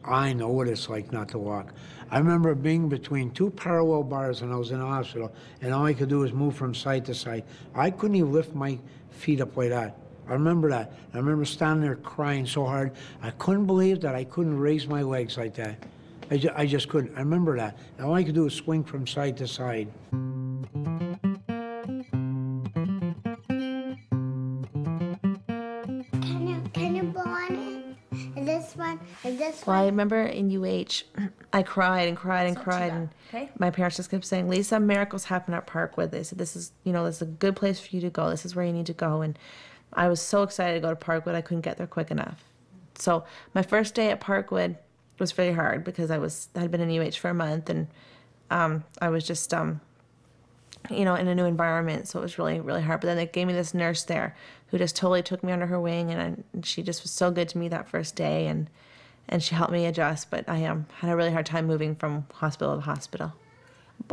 I know what it's like not to walk. I remember being between two parallel bars when I was in the hospital, and all I could do was move from side to side. I couldn't even lift my feet up like that. I remember that. I remember standing there crying so hard. I couldn't believe that I couldn't raise my legs like that. I just couldn't. I remember that. And all I could do was swing from side to side. Can you blow on it? And this one, and this Well, one. I remember in UH, I cried and cried and cried, and my parents just kept saying, "Lisa, miracles happen at Parkwood." They said, "This is, this is a good place for you to go. This is where you need to go." And I was so excited to go to Parkwood, I couldn't get there quick enough. So my first day at Parkwood was very hard because I had been in UH for a month, and I was just in a new environment, so it was really, really hard. But then they gave me this nurse there who just totally took me under her wing, and she just was so good to me that first day, and she helped me adjust. But I had a really hard time moving from hospital to hospital.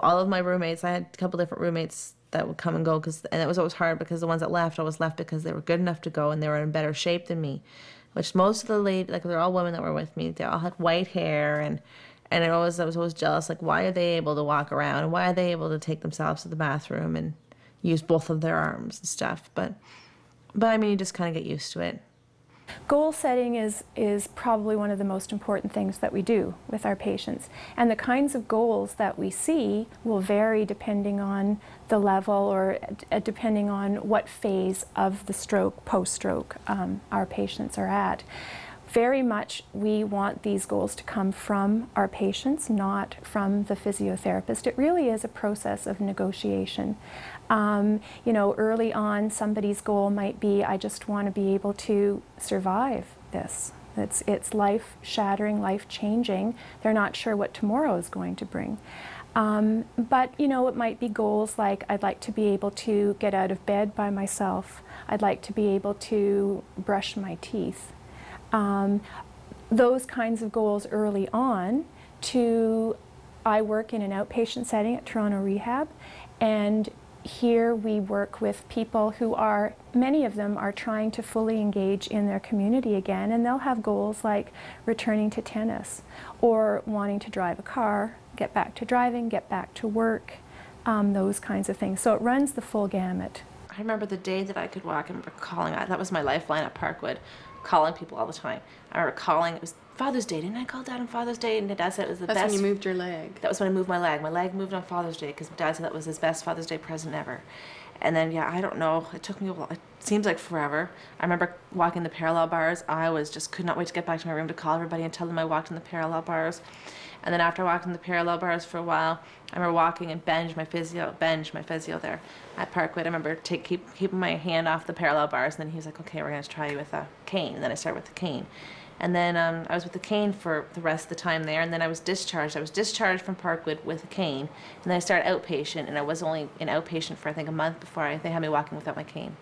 All of my roommates, I had a couple different roommates that would come and go, and it was always hard because the ones that left, I was left because they were good enough to go and they were in better shape than me, which most of the ladies, like they're all women that were with me, they all had white hair, and I was always jealous, like why are they able to walk around and why are they able to take themselves to the bathroom and use both of their arms and stuff, but I mean, you just kind of get used to it. Goal setting is probably one of the most important things that we do with our patients. And the kinds of goals that we see will vary depending on the level or depending on what phase of the stroke, post-stroke, our patients are at. Very much we want these goals to come from our patients, not from the physiotherapist. It really is a process of negotiation. Early on, somebody's goal might be, I just want to be able to survive this. It's life-shattering, life-changing. They're not sure what tomorrow is going to bring. But it might be goals like, I'd like to be able to get out of bed by myself. I'd like to be able to brush my teeth. Those kinds of goals early on. I work in an outpatient setting at Toronto Rehab, and here we work with people who many of them are trying to fully engage in their community again, and they'll have goals like returning to tennis or wanting to drive a car, get back to driving, get back to work, those kinds of things. So it runs the full gamut. I remember the day that I could walk, I remember calling, that was my lifeline at Parkwood, calling people all the time. I remember calling, it was Father's Day, didn't I call Dad on Father's Day? And Dad said it was the best. That's when you moved your leg. That was when I moved my leg. My leg moved on Father's Day because Dad said that was his best Father's Day present ever. And then, yeah, I don't know, it took me a while, it seems like forever. I remember walking the parallel bars. I could not wait to get back to my room to call everybody and tell them I walked in the parallel bars. And then after I walked in the parallel bars for a while, I remember walking and Benj, my physio there at Parkwood. I remember keeping my hand off the parallel bars, and then he was like, okay, we're going to try you with a cane. And then I started with the cane. And then I was with the cane for the rest of the time there, and then I was discharged. I was discharged from Parkwood with a cane, and then I started outpatient, and I was only in outpatient for I think a month before they had me walking without my cane.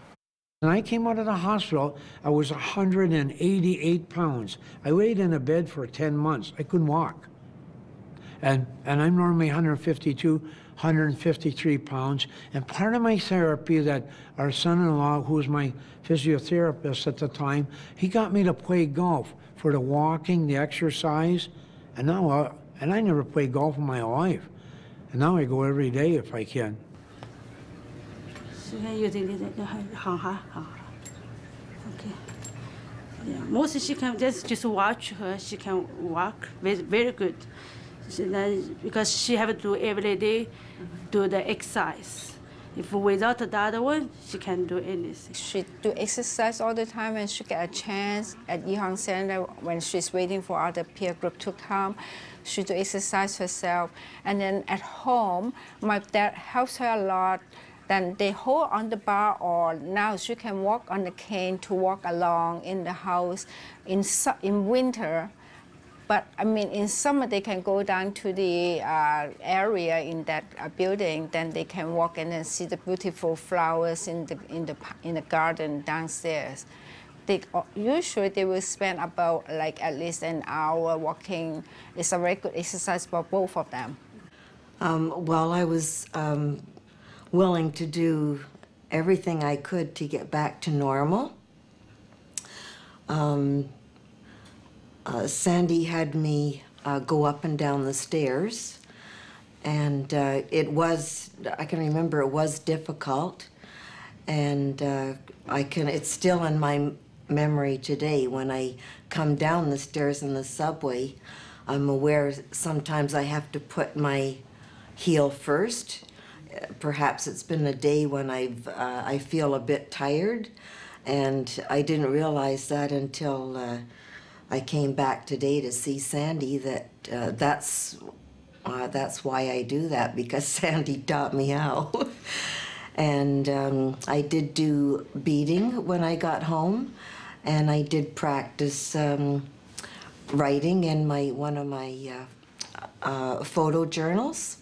When I came out of the hospital, I was 188 pounds. I laid in a bed for 10 months. I couldn't walk. And I'm normally 152, 153 pounds. And part of my therapy that our son-in-law, who was my physiotherapist at the time, he got me to play golf for the walking, the exercise. And now, and I never played golf in my life. And now I go every day if I can. Okay. Yeah, mostly she can just watch her. She can walk very good. Because she have to do every day, do the exercise. If without that one, she can't do anything. She do exercise all the time, and she get a chance at Yihang Center when she's waiting for other peer group to come. She do exercise herself, and then at home, my dad helps her a lot. Then they hold on the bar, or now she can walk on the cane to walk along in the house in winter. But I mean, in summer they can go down to the area in that building. Then they can walk and then see the beautiful flowers in the garden downstairs. Usually they will spend about at least an hour walking. It's a very good exercise for both of them. Well, I was willing to do everything I could to get back to normal. Sandy had me go up and down the stairs, and I can remember it was difficult, and it's still in my memory today. When I come down the stairs in the subway, I'm aware sometimes I have to put my heel first. Perhaps it's been a day when I feel a bit tired, and I didn't realize that until I came back today to see Sandy, that that's why I do that, because Sandy taught me how. And I did do beading when I got home, and I did practice writing in one of my photo journals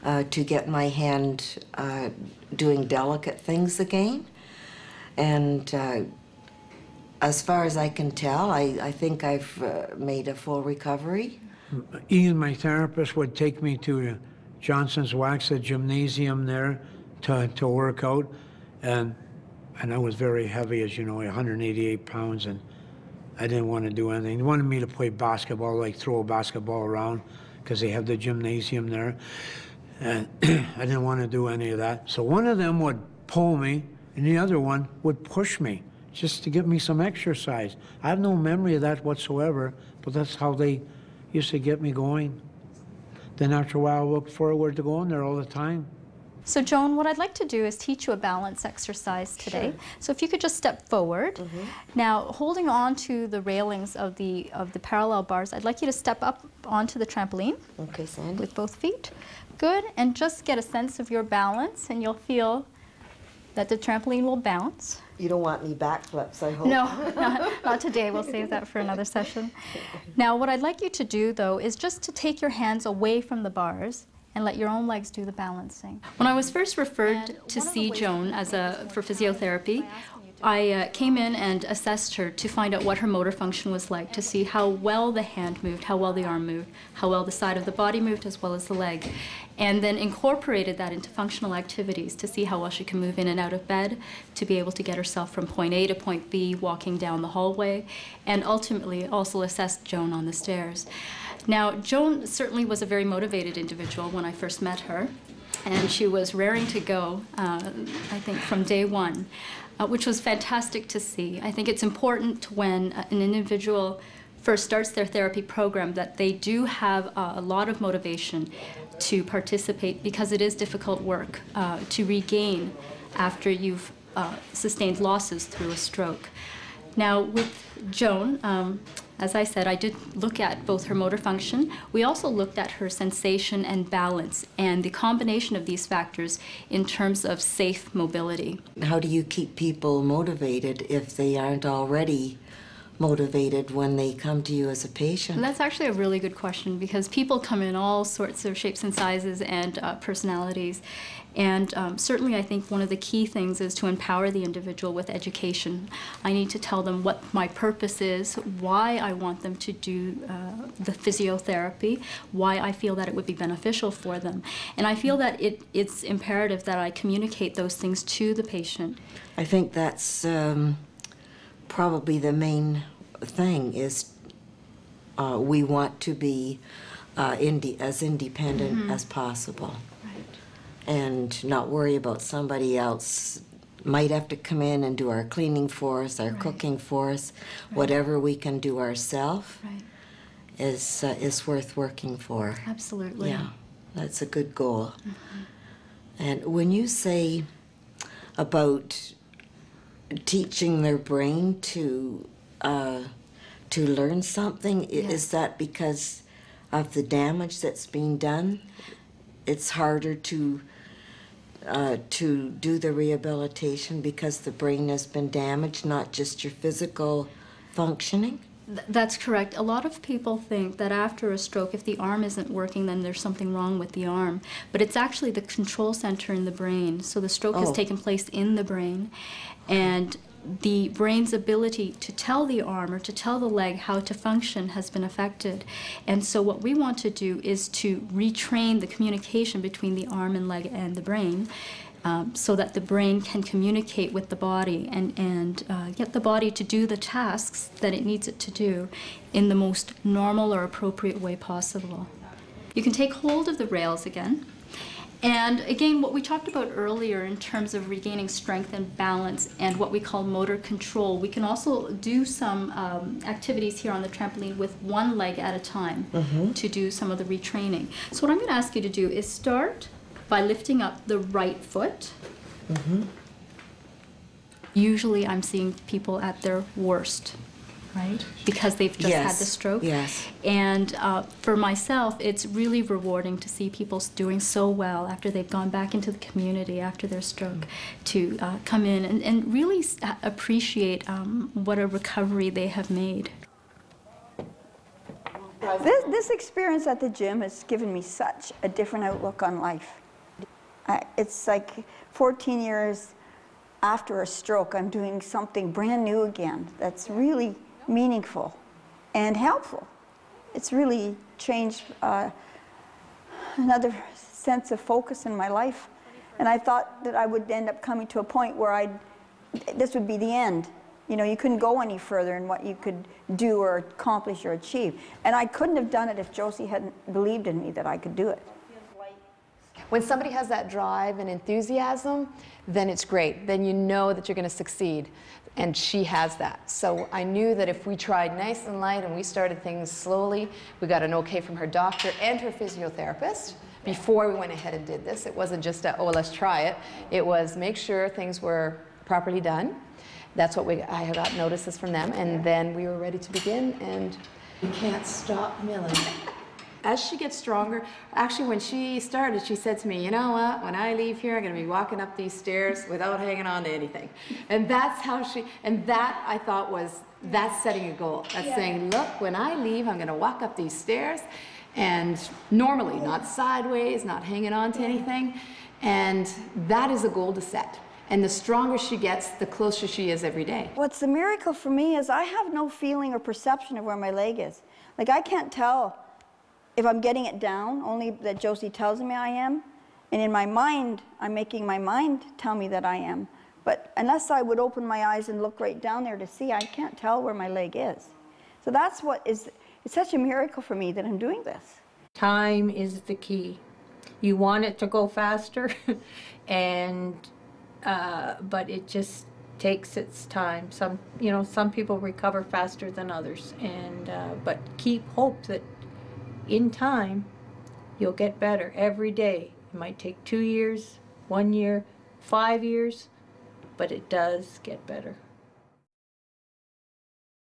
to get my hand doing delicate things again. And as far as I can tell, I think I've made a full recovery. Ian, my therapist, would take me to Johnson's Wax, a gymnasium there, to work out, and I was very heavy, as you know, 188 pounds, and I didn't want to do anything. He wanted me to play basketball, like throw a basketball around, because they have the gymnasium there, and I didn't want to do any of that. So one of them would pull me, and the other one would push me, just to get me some exercise. I have no memory of that whatsoever, but that's how they used to get me going. Then after a while, I looked forward to going there all the time. So Joan, what I'd like to do is teach you a balance exercise today. Sure. So if you could just step forward. Now, holding on to the railings of the parallel bars, I'd like you to step up onto the trampoline. Okay, Sandy. With both feet. Good, and just get a sense of your balance, and you'll feel that the trampoline will bounce. You don't want any backflips, I hope. No, not today. We'll save that for another session. Now, what I'd like you to do, though, is just to take your hands away from the bars and let your own legs do the balancing. When I was first referred to see Joan for physiotherapy, I came in and assessed her to find out what her motor function was like, to see how well the hand moved, how well the arm moved, how well the side of the body moved, as well as the leg. And then incorporated that into functional activities to see how well she can move in and out of bed, to be able to get herself from point A to point B, walking down the hallway, and ultimately also assessed Joan on the stairs. Now, Joan certainly was a very motivated individual when I first met her, and she was raring to go, I think, from day one, which was fantastic to see. I think it's important when an individual first starts their therapy program that they do have a lot of motivation to participate, because it is difficult work to regain after you've sustained losses through a stroke. Now, with Joan, as I said, I did look at both her motor function. We also looked at her sensation and balance, and the combination of these factors in terms of safe mobility. How do you keep people motivated if they aren't already motivated when they come to you as a patient? And that's actually a really good question, because people come in all sorts of shapes and sizes and personalities. And certainly I think one of the key things is to empower the individual with education. I need to tell them what my purpose is, why I want them to do the physiotherapy, why I feel that it would be beneficial for them. And I feel that it's imperative that I communicate those things to the patient. I think that's probably the main thing is we want to be as independent as possible. And not worry about somebody else. Might have to come in and do our cleaning for us, our cooking for us. Whatever we can do ourselves is worth working for. Absolutely. Yeah, that's a good goal. And when you say about teaching their brain to learn something, is that because of the damage that's being done? It's harder to do the rehabilitation because the brain has been damaged, not just your physical functioning? That's correct. A lot of people think that after a stroke, if the arm isn't working, then there's something wrong with the arm. But it's actually the control center in the brain. So the stroke has taken place in the brain, and the brain's ability to tell the arm or to tell the leg how to function has been affected. And so what we want to do is to retrain the communication between the arm and leg and the brain so that the brain can communicate with the body and get the body to do the tasks that it needs it to do in the most normal or appropriate way possible. You can take hold of the rails again. And again, what we talked about earlier in terms of regaining strength and balance and what we call motor control, we can also do some activities here on the trampoline with one leg at a time to do some of the retraining. So what I'm going to ask you to do is start by lifting up the right foot. Usually I'm seeing people at their worst, right? Because they've just had the stroke. Yes. And for myself, it's really rewarding to see people doing so well after they've gone back into the community after their stroke to come in and really appreciate what a recovery they have made. This experience at the gym has given me such a different outlook on life. It's like 14 years after a stroke, I'm doing something brand new again that's really meaningful and helpful. It's really changed another sense of focus in my life. And I thought that I would end up coming to a point where this would be the end. You know, you couldn't go any further in what you could do or accomplish or achieve. And I couldn't have done it if Josie hadn't believed in me that I could do it. When somebody has that drive and enthusiasm, then it's great. Then you know that you're going to succeed. And she has that. So I knew that if we tried nice and light and we started things slowly, we got an okay from her doctor and her physiotherapist before we went ahead and did this. It wasn't just a, oh, let's try it. It was make sure things were properly done. That's what I got notices from them. And then we were ready to begin, and you can't stop milling. As she gets stronger, actually when she started, she said to me, you know what, when I leave here, I'm going to be walking up these stairs without hanging on to anything. And that's how and that I thought that's setting a goal. That's saying, look, when I leave, I'm going to walk up these stairs, and normally, not sideways, not hanging on to anything. And that is a goal to set. And the stronger she gets, the closer she is every day. What's the miracle for me is I have no feeling or perception of where my leg is. Like, I can't tell if I'm getting it down, only that Josie tells me I am. And in my mind, I'm making my mind tell me that I am. But unless I would open my eyes and look right down there to see, I can't tell where my leg is. So that's what it's such a miracle for me that I'm doing this. Time is the key. You want it to go faster, and but it just takes its time. Some people recover faster than others, and but keep hope that in time you'll get better every day. It might take 2 years, 1 year, 5 years, but it does get better.